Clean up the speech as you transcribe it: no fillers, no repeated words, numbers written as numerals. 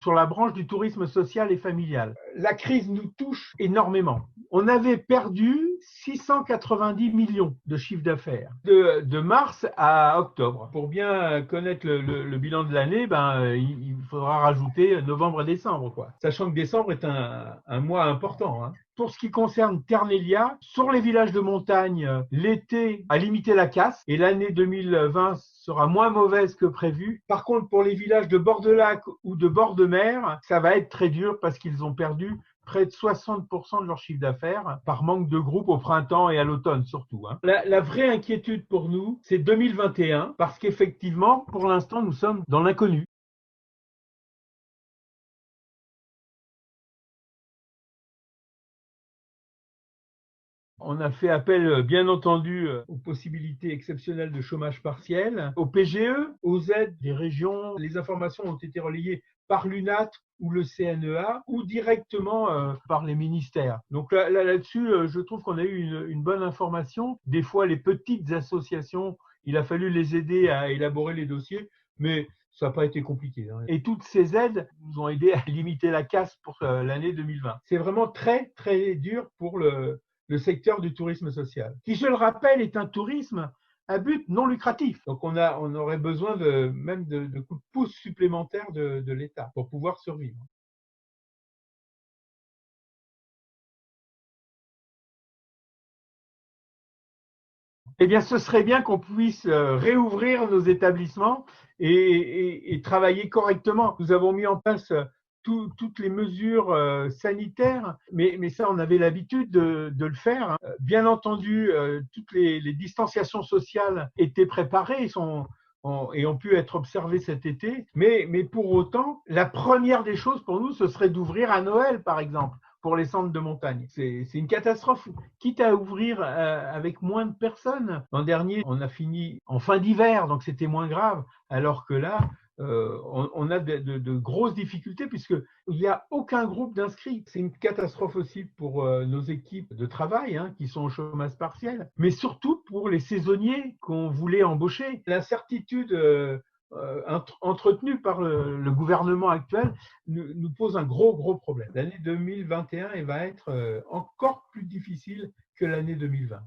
sur la branche du tourisme social et familial. La crise nous touche énormément. On avait perdu 690 millions de chiffre d'affaires de mars à octobre. Pour bien connaître le bilan de l'année, il faudra rajouter novembre et décembre, quoi. Sachant que décembre est un mois important, hein. Pour ce qui concerne Ternelia, sur les villages de montagne, l'été a limité la casse et l'année 2020 sera moins mauvaise que prévu. Par contre, pour les villages de bord de lac ou de bord de mer, ça va être très dur parce qu'ils ont perdu près de 60% de leur chiffre d'affaires par manque de groupe au printemps et à l'automne surtout, hein. La vraie inquiétude pour nous, c'est 2021 parce qu'effectivement, pour l'instant, nous sommes dans l'inconnu. On a fait appel, bien entendu, aux possibilités exceptionnelles de chômage partiel, au PGE, aux aides des régions. Les informations ont été relayées par l'UNAT ou le CNEA ou directement par les ministères. Donc là-dessus, je trouve qu'on a eu une bonne information. Des fois, les petites associations, il a fallu les aider à élaborer les dossiers, mais ça n'a pas été compliqué, hein. Et toutes ces aides nous ont aidé à limiter la casse pour l'année 2020. C'est vraiment très, très dur pour le secteur du tourisme social, qui, je le rappelle, est un tourisme à but non lucratif. Donc, on aurait besoin même de coups de pouce supplémentaires de l'État pour pouvoir survivre. Eh bien, ce serait bien qu'on puisse réouvrir nos établissements et travailler correctement. Nous avons mis en place toutes les mesures sanitaires, mais ça, on avait l'habitude de le faire, hein. Bien entendu, toutes les distanciations sociales étaient préparées et ont pu être observées cet été. Mais pour autant, la première des choses pour nous, ce serait d'ouvrir à Noël, par exemple, pour les centres de montagne. C'est une catastrophe. Quitte à ouvrir avec moins de personnes. L'an dernier, on a fini en fin d'hiver, donc c'était moins grave. Alors que là, on a de grosses difficultés puisqu'il n'y a aucun groupe d'inscrits. C'est une catastrophe aussi pour nos équipes de travail, hein, qui sont au chômage partiel, mais surtout pour les saisonniers qu'on voulait embaucher. L'incertitude entretenue par le gouvernement actuel nous pose un gros problème. L'année 2021 elle va être encore plus difficile que l'année 2020.